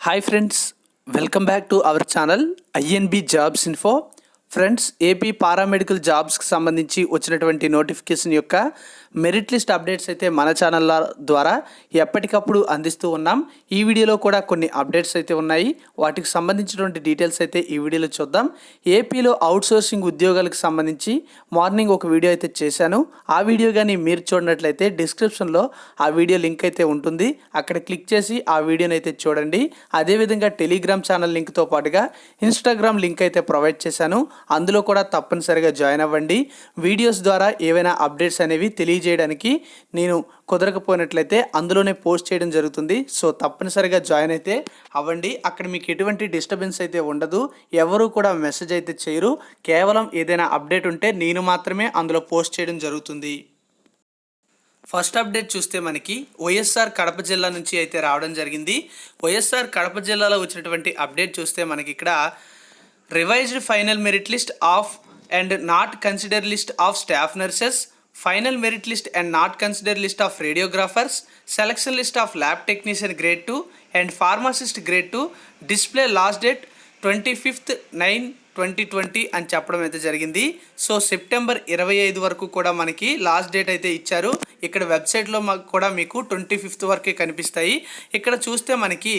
Hi friends, welcome back to our channel INB jobs info. Friends, AP paramedical జాబ్స్కి సంబంధించి వచ్చినటువంటి notification యొక్క merit list updates అయితే మన ఛానల్ ద్వారా ఎప్పటికప్పుడు అందిస్తూ ఉన్నాం. ఈ వీడియోలో కూడా కొన్ని అప్డేట్స్ అయితే ఉన్నాయి. వాటికి సంబంధించినటువంటి డీటెయిల్స్ అయితే ఈ వీడియోలో చూద్దాం. ఏపీలో అవుట్సోర్సింగ్ ఉద్యోగాలకు సంబంధించి మార్నింగ్ ఒక వీడియో అయితే చేశాను. ఆ వీడియో కానీ మీరు చూడనట్లయితే డిస్క్రిప్షన్లో ఆ వీడియో లింక్ అయితే ఉంటుంది. అక్కడ క్లిక్ చేసి ఆ వీడియోని అయితే చూడండి. అదేవిధంగా టెలిగ్రామ్ ఛానల్ లింక్తో పాటుగా ఇన్స్టాగ్రామ్ లింక్ అయితే ప్రొవైడ్ చేశాను. అందులో కూడా తప్పనిసరిగా జాయిన్ అవ్వండి. వీడియోస్ ద్వారా ఏవైనా అప్డేట్స్ అనేవి తెలియజేయడానికి నేను కుదరకపోయినట్లయితే అందులోనే పోస్ట్ చేయడం జరుగుతుంది. సో తప్పనిసరిగా జాయిన్ అయితే అవ్వండి. అక్కడ మీకు ఎటువంటి డిస్టర్బెన్స్ అయితే ఉండదు. ఎవరు కూడా మెసేజ్ అయితే చేయరు. కేవలం ఏదైనా అప్డేట్ ఉంటే నేను మాత్రమే అందులో పోస్ట్ చేయడం జరుగుతుంది. ఫస్ట్ అప్డేట్ చూస్తే మనకి వైఎస్ఆర్ కడప జిల్లా నుంచి అయితే రావడం జరిగింది. వైఎస్ఆర్ కడప జిల్లాలో వచ్చినటువంటి అప్డేట్ చూస్తే మనకి ఇక్కడ revised final merit list of and not consider list of staff nurses, final merit list and not consider list of radiographers, selection list of lab technician grade 2 and pharmacist grade 2 display last date 25/9/2020 అని చెప్పడం అయితే జరిగింది. So September 25 వరకు కూడా మనకి last date అయితే ఇచ్చారు. ఇక్కడ వెబ్సైట్లో కూడా మీకు 25th వరకే కనిపిస్తాయి. ఇక్కడ చూస్తే మనకి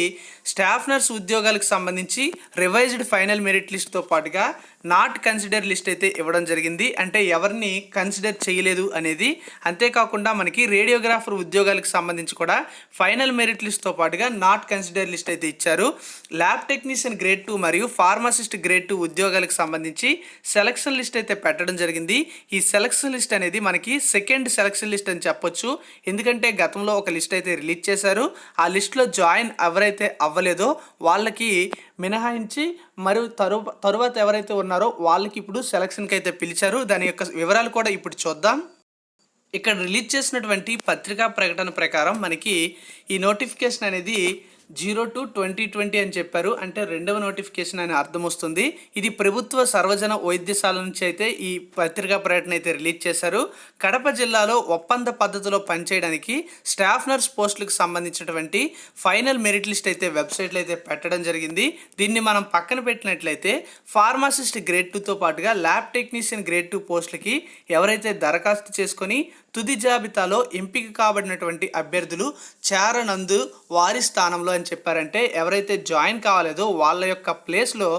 స్టాఫ్ నర్స్ ఉద్యోగాలకు సంబంధించి రివైజ్డ్ ఫైనల్ మెరిట్ లిస్ట్తో పాటుగా నాట్ కన్సిడర్ లిస్ట్ అయితే ఇవ్వడం జరిగింది. అంటే ఎవరిని కన్సిడర్ చేయలేదు అనేది. అంతేకాకుండా మనకి రేడియోగ్రాఫర్ ఉద్యోగాలకు సంబంధించి కూడా ఫైనల్ మెరిట్ లిస్ట్తో పాటుగా నాట్ కన్సిడర్ లిస్ట్ అయితే ఇచ్చారు. ల్యాబ్ టెక్నీషియన్ గ్రేడ్ 2 మరియు ఫార్మసిస్ట్ గ్రేడ్ 2 ఉద్యోగాలకు సంబంధించి సెలక్షన్ లిస్ట్ అయితే పెట్టడం జరిగింది. ఈ సెలక్షన్ లిస్ట్ అనేది మనకి సెకండ్ సెలక్షన్ లిస్ట్ అని చెప్పొచ్చు. ఎందుకంటే గతంలో ఒక లిస్ట్ అయితే రిలీజ్ చేశారు. ఆ లిస్ట్లో జాయిన్ ఎవరైతే అవ్వలేదో వాళ్ళకి మినహాయించి మరియు తరువాత ఎవరైతే ఉన్నారో వాళ్ళకి ఇప్పుడు సెలక్షన్కి అయితే పిలిచారు. దాని యొక్క వివరాలు కూడా ఇప్పుడు చూద్దాం. ఇక్కడ రిలీజ్ చేసినటువంటి పత్రికా ప్రకటన ప్రకారం మనకి ఈ నోటిఫికేషన్ అనేది 02/2020 అని చెప్పారు. అంటే రెండవ నోటిఫికేషన్ అని అర్థం వస్తుంది. ఇది ప్రభుత్వ సర్వజన వైద్యశాల నుంచి అయితే ఈ పత్రికా ప్రకటన అయితే రిలీజ్ చేశారు. కడప జిల్లాలో ఒప్పంద పద్ధతిలో పనిచేయడానికి స్టాఫ్ నర్స్ పోస్టులకు సంబంధించినటువంటి ఫైనల్ మెరిట్ లిస్ట్ అయితే వెబ్సైట్లో అయితే పెట్టడం జరిగింది. దీన్ని మనం పక్కన పెట్టినట్లయితే ఫార్మసిస్ట్ గ్రేడ్ 2తో పాటుగా ల్యాబ్ టెక్నీషియన్ గ్రేడ్ 2 పోస్టులకి ఎవరైతే దరఖాస్తు చేసుకొని తుది జాబితాలో ఎంపిక కాబడినటువంటి అభ్యర్థులు చేరనందు వారి స్థానంలో అని చెప్పారంటే ఎవరైతే జాయిన్ కావాలేదో వాళ్ళ యొక్క ప్లేస్లో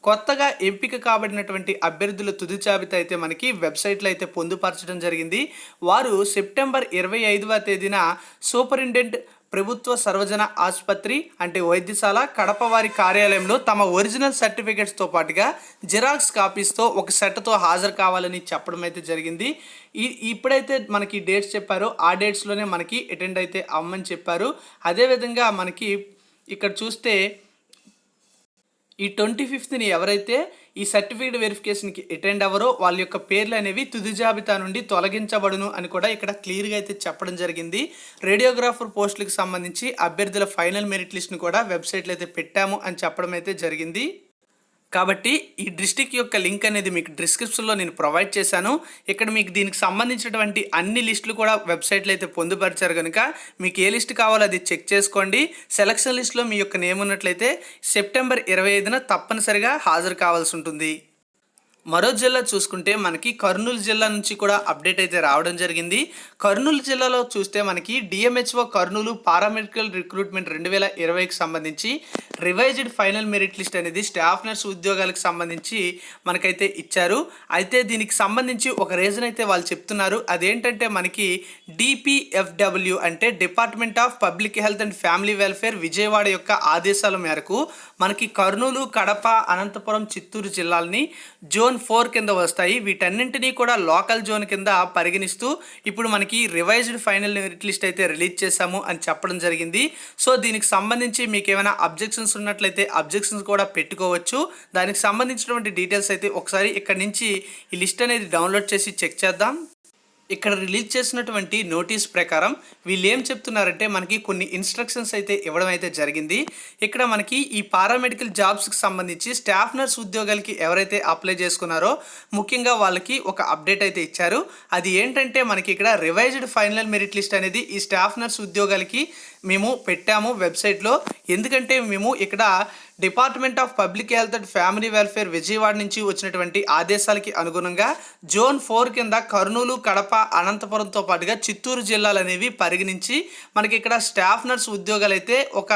కొత్తగా ఎంపిక కాబడినటువంటి అభ్యర్థుల తుది జాబితా అయితే మనకి వెబ్సైట్లో అయితే పొందుపరచడం జరిగింది. వారు సెప్టెంబర్ 25వ తేదీన సూపరింటెండెంట్ ప్రభుత్వ సర్వజన ఆసుపత్రి అంటే వైద్యశాల కడప వారి కార్యాలయంలో తమ ఒరిజినల్ సర్టిఫికేట్స్తో పాటుగా జిరాక్స్ కాపీస్తో ఒక సెట్తో హాజరు కావాలని చెప్పడం అయితే జరిగింది. ఇప్పుడైతే మనకి డేట్స్ చెప్పారో ఆ డేట్స్లోనే మనకి అటెండ్ అయితే అవ్వమని చెప్పారు. అదేవిధంగా మనకి ఇక్కడ చూస్తే ఈ 25th ఎవరైతే ఈ సర్టిఫికేట్ వెరిఫికేషన్కి అటెండ్ అవ్వరో వాళ్ళ యొక్క పేర్లు అనేవి తుది జాబితా నుండి తొలగించబడును అని కూడా ఇక్కడ క్లియర్గా అయితే చెప్పడం జరిగింది. రేడియోగ్రాఫర్ పోస్టులకు సంబంధించి అభ్యర్థుల ఫైనల్ మెరిట్ లిస్ట్ని కూడా వెబ్సైట్లో అయితే పెట్టాము అని చెప్పడం అయితే జరిగింది. కాబట్టి ఈ డిస్ట్రిక్ట్ యొక్క లింక్ అనేది మీకు డిస్క్రిప్షన్లో నేను ప్రొవైడ్ చేశాను. ఇక్కడ మీకు దీనికి సంబంధించినటువంటి అన్ని లిస్టులు కూడా వెబ్సైట్లో అయితే పొందుపరిచారు కనుక మీకు ఏ లిస్ట్ కావాలో అది చెక్ చేసుకోండి. సెలక్షన్ లిస్ట్లో మీ యొక్క నేమ్ ఉన్నట్లయితే సెప్టెంబర్ 25న తప్పనిసరిగా హాజరు కావాల్సి ఉంటుంది. మరో జిల్లా చూసుకుంటే మనకి కర్నూలు జిల్లా నుంచి కూడా అప్డేట్ అయితే రావడం జరిగింది. కర్నూలు జిల్లాలో చూస్తే మనకి డిఎంహెచ్ఓ కర్నూలు పారామెడికల్ రిక్రూట్మెంట్ 2020కి సంబంధించి రివైజ్డ్ ఫైనల్ మెరిట్ లిస్ట్ అనేది స్టాఫ్ నర్స్ ఉద్యోగాలకు సంబంధించి మనకైతే ఇచ్చారు. అయితే దీనికి సంబంధించి ఒక రీజన్ అయితే వాళ్ళు చెప్తున్నారు. అదేంటంటే మనకి డిపిఎఫ్డబ్ల్యూ అంటే department of public health and family welfare Vijayawada యొక్క ఆదేశాల మేరకు మనకి కర్నూలు, కడప, అనంతపురం, చిత్తూరు జిల్లాలని జోన్ 4 కింద వస్తాయి. వీటన్నింటినీ కూడా లోకల్ జోన్ కింద పరిగణిస్తూ ఇప్పుడు మనకి రివైజ్డ్ ఫైనల్ మెరిట్ లిస్ట్ అయితే రిలీజ్ చేశాము అని చెప్పడం జరిగింది. సో దీనికి సంబంధించి మీకు ఏమైనా అబ్జెక్షన్స్ ఉన్నట్లయితే అబ్జెక్షన్స్ కూడా పెట్టుకోవచ్చు. దానికి సంబంధించినటువంటి డీటెయిల్స్ అయితే ఒకసారి ఇక్కడ నుంచి ఈ లిస్ట్ అనేది డౌన్లోడ్ చేసి చెక్ చేద్దాం. ఇక్కడ రిలీజ్ చేసినటువంటి నోటీస్ ప్రకారం వీళ్ళు ఏం చెప్తున్నారంటే మనకి కొన్ని ఇన్స్ట్రక్షన్స్ అయితే ఇవ్వడం అయితే జరిగింది. ఇక్కడ మనకి ఈ పారామెడికల్ జాబ్స్కి సంబంధించి స్టాఫ్ నర్స్ ఉద్యోగాలకి ఎవరైతే అప్లై చేసుకున్నారో ముఖ్యంగా వాళ్ళకి ఒక అప్డేట్ అయితే ఇచ్చారు. అది ఏంటంటే మనకి ఇక్కడ రివైజ్డ్ ఫైనల్ మెరిట్ లిస్ట్ అనేది ఈ స్టాఫ్ నర్స్ ఉద్యోగాలకి మేము పెట్టాము వెబ్సైట్లో. ఎందుకంటే మేము ఇక్కడ department of public health and family welfare Vijayawada నుంచి వచ్చినటువంటి ఆదేశాలకి అనుగుణంగా జోన్ 4 కింద కర్నూలు, కడప, అనంతపురంతో పాటుగా చిత్తూరు జిల్లాలు అనేవి పరిగణించి మనకి ఇక్కడ స్టాఫ్ నర్స్ ఉద్యోగాలు అయితే ఒక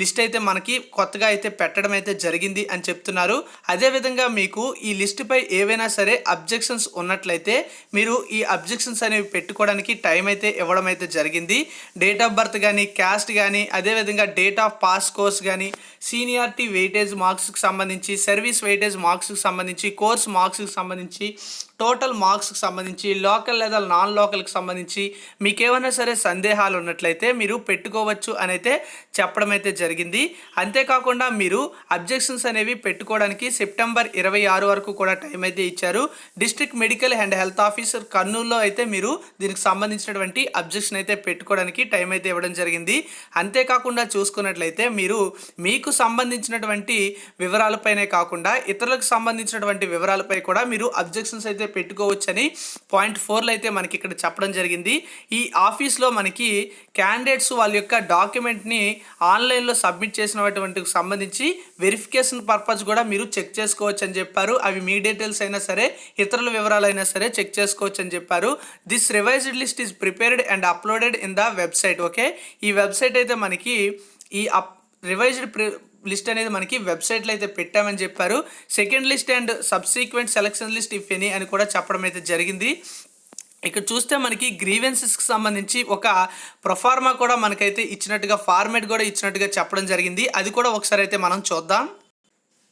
లిస్ట్ అయితే మనకి కొత్తగా అయితే పెట్టడం అయితే జరిగింది అని చెప్తున్నారు. అదేవిధంగా మీకు ఈ లిస్టుపై ఏవైనా సరే అబ్జెక్షన్స్ ఉన్నట్లయితే మీరు ఈ అబ్జెక్షన్స్ అనేవి పెట్టుకోవడానికి టైం అయితే ఇవ్వడం అయితే జరిగింది. డేట్ ఆఫ్ బర్త్ కానీ, క్యాస్ట్ కానీ, అదేవిధంగా డేట్ ఆఫ్ పాస్ కోర్స్ కానీ, సీనియారిటీ వెయిటేజ్ మార్క్స్కి సంబంధించి, సర్వీస్ వెయిటేజ్ మార్క్స్కి సంబంధించి, కోర్స్ మార్క్స్కి సంబంధించి, టోటల్ మార్క్స్కి సంబంధించి, లోకల్ లేదా నాన్ లోకల్కి సంబంధించి మీకు ఏమైనా సరే సందేహాలు ఉన్నట్లయితే మీరు పెట్టుకోవచ్చు అని అయితే చెప్పడం అయితే జరిగింది. అంతేకాకుండా మీరు అబ్జెక్షన్స్ అనేవి పెట్టుకోవడానికి సెప్టెంబర్ 26 వరకు కూడా టైం అయితే ఇచ్చారు. District medical and health officer కర్నూలులో అయితే మీరు దీనికి సంబంధించినటువంటి అబ్జెక్షన్ అయితే పెట్టుకోవడానికి టైం అయితే ఇవ్వడం జరిగింది. అంతేకాకుండా చూసుకున్నట్లయితే మీరు మీకు సంబంధించినటువంటి వివరాలపైనే కాకుండా ఇతరులకు సంబంధించినటువంటి వివరాలపై కూడా మీరు అబ్జెక్షన్స్ అయితే పెట్టుకోవచ్చని పాయింట్ 4లో అయితే మనకి ఇక్కడ చెప్పడం జరిగింది. ఈ ఆఫీస్లో మనకి క్యాండిడేట్స్ వాళ్ళ యొక్క డాక్యుమెంట్ని ఆన్లైన్లో సబ్మిట్ చేసినటువంటి సంబంధించి వెరిఫికేషన్ పర్పస్ కూడా మీరు చెక్ చేసుకోవచ్చు అని చెప్పారు. అవి మీ డీటెయిల్స్ అయినా సరే, ఇతరుల వివరాలైనా సరే చెక్ చేసుకోవచ్చు అని చెప్పారు. This revised list is prepared and uploaded in the website. Okay, ఈ వెబ్సైట్ అయితే మనకి ఈ రివైజ్డ్ లిస్ట్ అనేది మనకి వెబ్సైట్లో అయితే పెట్టామని చెప్పారు. Second list and subsequent selection list if any అని కూడా చెప్పడం అయితే జరిగింది. ఇక్కడ చూస్తే మనకి గ్రీవెన్సెస్కి సంబంధించి ఒక ప్రొఫార్మా కూడా మనకైతే ఇచ్చినట్టుగా, ఫార్మేట్ కూడా ఇచ్చినట్టుగా చెప్పడం జరిగింది. అది కూడా ఒకసారి అయితే మనం చూద్దాం.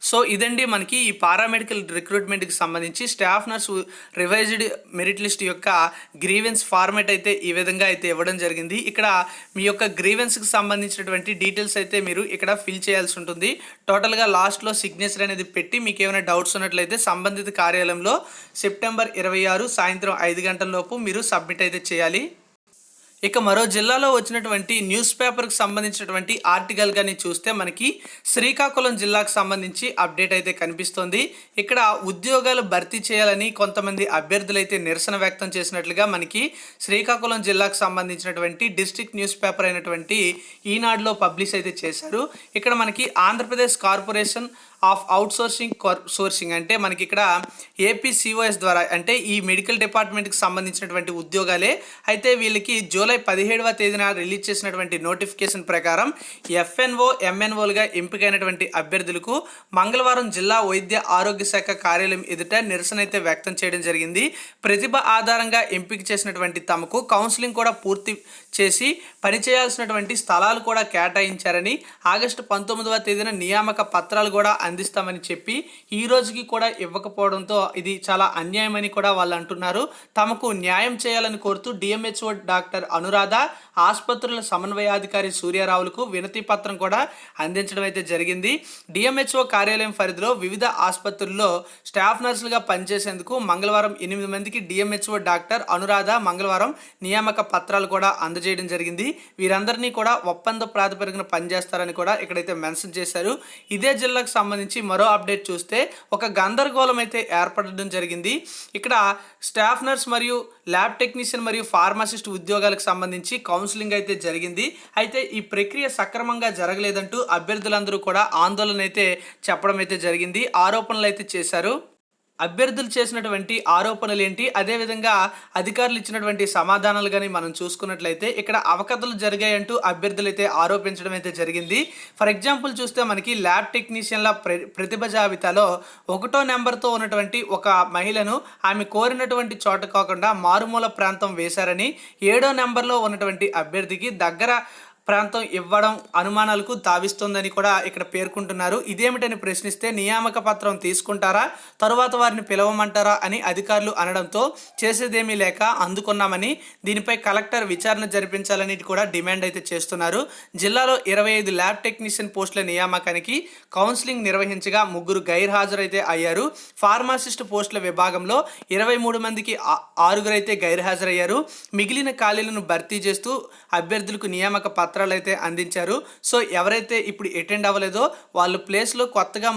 సో ఇదండి మనకి ఈ పారామెడికల్ రిక్రూట్మెంట్కి సంబంధించి staff nurse revised merit list యొక్క గ్రీవెన్స్ ఫార్మేట్ అయితే ఈ విధంగా అయితే ఇవ్వడం జరిగింది. ఇక్కడ మీ యొక్క గ్రీవెన్స్కి సంబంధించినటువంటి డీటెయిల్స్ అయితే మీరు ఇక్కడ ఫిల్ చేయాల్సి ఉంటుంది. టోటల్గా లాస్ట్లో సిగ్నేచర్ అనేది పెట్టి మీకు ఏమైనా డౌట్స్ ఉన్నట్లయితే సంబంధిత కార్యాలయంలో సెప్టెంబర్ 26 సాయంత్రం 5 గంటల లోపు మీరు సబ్మిట్ అయితే చేయాలి. ఇక మరో జిల్లాలో వచ్చినటువంటి న్యూస్ పేపర్కి సంబంధించినటువంటి ఆర్టికల్ కానీ చూస్తే మనకి శ్రీకాకుళం జిల్లాకు సంబంధించి అప్డేట్ అయితే కనిపిస్తుంది. ఇక్కడ ఉద్యోగాలు భర్తీ చేయాలని కొంతమంది అభ్యర్థులు అయితే నిరసన వ్యక్తం చేసినట్లుగా మనకి శ్రీకాకుళం జిల్లాకు సంబంధించినటువంటి డిస్ట్రిక్ట్ న్యూస్ పేపర్ అయినటువంటి ఈనాడులో పబ్లిష్ అయితే చేశారు. ఇక్కడ మనకి ఆంధ్రప్రదేశ్ కార్పొరేషన్ ఆఫ్ సోర్సింగ్ అంటే మనకి ఇక్కడ ఏపీసీఓఎస్ ద్వారా అంటే ఈ మెడికల్ డిపార్ట్మెంట్కి సంబంధించినటువంటి ఉద్యోగాలే. అయితే వీళ్ళకి జూలై 17వ తేదీన రిలీజ్ చేసినటువంటి నోటిఫికేషన్ ప్రకారం ఎఫ్ఎన్ఓ, ఎంఎన్ఓలుగా ఎంపికైనటువంటి అభ్యర్థులకు మంగళవారం జిల్లా వైద్య ఆరోగ్య శాఖ కార్యాలయం ఎదుట నిరసన అయితే వ్యక్తం చేయడం జరిగింది. ప్రతిభ ఆధారంగా ఎంపిక చేసినటువంటి తమకు కౌన్సిలింగ్ కూడా పూర్తి చేసి పనిచేయాల్సినటువంటి స్థలాలు కూడా కేటాయించారని, ఆగస్టు 19వ తేదీన నియామక పత్రాలు కూడా అందిస్తామని చెప్పి ఈ రోజుకి కూడా ఇవ్వకపోవడంతో ఇది చాలా అన్యాయమని కూడా వాళ్ళు అంటున్నారు. తమకు న్యాయం చేయాలని కోరుతూ డిఎంహెచ్ఓ డాక్టర్ అనురాధ, ఆసుపత్రుల సమన్వయాధికారి సూర్యారావులకు వినతి పత్రం కూడా అందించడం అయితే జరిగింది. డిఎంహెచ్ఓ కార్యాలయం పరిధిలో వివిధ ఆసుపత్రుల్లో స్టాఫ్ నర్సులుగా పనిచేసేందుకు మంగళవారం 8 మందికి డిఎంహెచ్ఓ డాక్టర్ అనురాధ మంగళవారం నియామక పత్రాలు కూడా అందజేయడం జరిగింది. వీరందరినీ కూడా ఒప్పంద ప్రాతిపదికన పనిచేస్తారని కూడా ఇక్కడైతే మెన్షన్ చేశారు. ఇదే జిల్లాకు సంబంధించి మరో అప్డేట్ చూస్తే ఒక గందరగోళం అయితే ఏర్పడడం జరిగింది. ఇక్కడ స్టాఫ్ నర్స్ మరియు ల్యాబ్ టెక్నీషియన్ మరియు ఫార్మసిస్ట్ ఉద్యోగాలకు సంబంధించి కౌన్సిలింగ్ అయితే జరిగింది. అయితే ఈ ప్రక్రియ సక్రమంగా జరగలేదంటూ అభ్యర్థులందరూ కూడా ఆందోళన అయితే చెప్పడం అయితే జరిగింది. ఆరోపణలు అయితే చేశారు. అభ్యర్థులు చేసినటువంటి ఆరోపణలు ఏంటి, అదేవిధంగా అధికారులు ఇచ్చినటువంటి సమాధానాలు కానీ మనం చూసుకున్నట్లయితే ఇక్కడ అవకతలు జరిగాయంటూ అభ్యర్థులు అయితే ఆరోపించడం అయితే జరిగింది. ఫర్ ఎగ్జాంపుల్ చూస్తే మనకి ల్యాబ్ టెక్నీషియన్ల ప్రతిభ జాబితాలో 1వ నెంబర్తో ఉన్నటువంటి ఒక మహిళను ఆమె కోరినటువంటి చోట కాకుండా మారుమూల ప్రాంతం వేశారని, 7వ నెంబర్లో ఉన్నటువంటి అభ్యర్థికి దగ్గర ప్రాంతం ఇవ్వడం అనుమానాలకు తావిస్తోందని కూడా ఇక్కడ పేర్కొంటున్నారు. ఇదేమిటని ప్రశ్నిస్తే నియామక పత్రం తీసుకుంటారా, తరువాత వారిని పిలవమంటారా అని అధికారులు అనడంతో చేసేదేమీ లేక అందుకున్నామని, దీనిపై కలెక్టర్ విచారణ జరిపించాలని కూడా డిమాండ్ అయితే చేస్తున్నారు. జిల్లాలో 25 ల్యాబ్ టెక్నీషియన్ పోస్టుల నియామకానికి కౌన్సిలింగ్ నిర్వహించగా 3 గైర్హాజరైతే అయ్యారు. ఫార్మాసిస్ట్ పోస్టుల విభాగంలో 23 మందికి 6 అయితే గైర్హాజరయ్యారు. మిగిలిన ఖాళీలను భర్తీ చేస్తూ అభ్యర్థులకు నియామక పత్రాలు అయితే అందించారు. సో ఎవరైతే ఇప్పుడు అటెండ్ అవ్వలేదో వాళ్ళ ప్లేస్లో కొత్తగా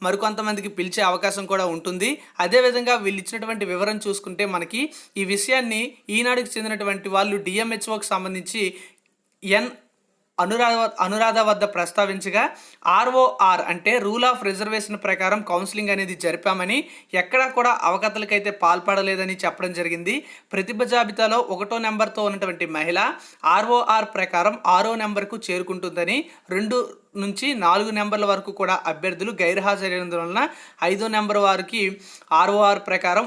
మరికొంతమందికి పిలిచే అవకాశం కూడా ఉంటుంది. అదేవిధంగా వీళ్ళు ఇచ్చినటువంటి వివరం చూసుకుంటే మనకి ఈ విషయాన్ని ఈనాడుకి చెందినటువంటి వాళ్ళు డిఎంహెచ్ఓకి సంబంధించి అనురాధ వద్ద ప్రస్తావించగా ఆర్ఓఆర్ అంటే రూల్ ఆఫ్ రిజర్వేషన్ ప్రకారం కౌన్సిలింగ్ అనేది జరిపామని, ఎక్కడా కూడా అవకతలకైతే పాల్పడలేదని చెప్పడం జరిగింది. ప్రతిభ జాబితాలో 1వ నెంబర్తో ఉన్నటువంటి మహిళ ఆర్ఓఆర్ ప్రకారం 6వ నెంబర్కు చేరుకుంటుందని, 2 నుంచి 4 నెంబర్ల వరకు కూడా అభ్యర్థులు గైర్హాజరైనందువలన 5వ నెంబర్ వారికి ఆర్ఓఆర్ ప్రకారం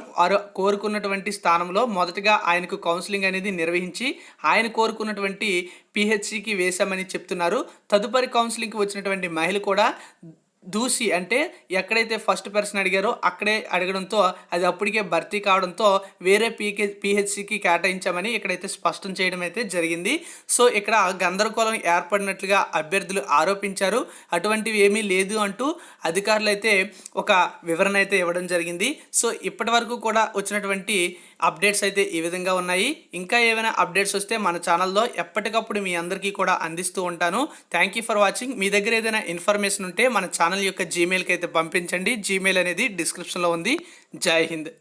కోరుకున్నటువంటి స్థానంలో మొదటగా ఆయనకు కౌన్సిలింగ్ అనేది నిర్వహించి ఆయన కోరుకున్నటువంటి పిహెచ్సికి వేశామని చెప్తున్నారు. తదుపరి కౌన్సిలింగ్కి వచ్చినటువంటి మహిళ కూడా దూసి అంటే ఎక్కడైతే ఫస్ట్ పర్సన్ అడిగారో అక్కడే అడగడంతో అది అప్పటికే భర్తీ కావడంతో వేరే పిహెచ్సికి కేటాయించామని ఇక్కడైతే స్పష్టం చేయడం అయితే జరిగింది. సో ఇక్కడ గందరగోళం ఏర్పడినట్లుగా అభ్యర్థులు ఆరోపించారు. అటువంటివి ఏమీ లేదు అంటూ అధికారులు అయితే ఒక వివరణ అయితే ఇవ్వడం జరిగింది. సో ఇప్పటి వరకు కూడా వచ్చినటువంటి అప్డేట్స్ అయితే ఈ విధంగా ఉన్నాయి. ఇంకా ఏమైనా అప్డేట్స్ వస్తే మన ఛానల్లో ఎప్పటికప్పుడు మీ అందరికీ కూడా అందిస్తూ ఉంటాను. Thank you for watching. మీ దగ్గర ఏదైనా ఇన్ఫర్మేషన్ ఉంటే మన ఛానల్ యొక్క జీమెయిల్కి అయితే పంపించండి. జీమెయిల్ అనేది డిస్క్రిప్షన్లో ఉంది. జై హింద్.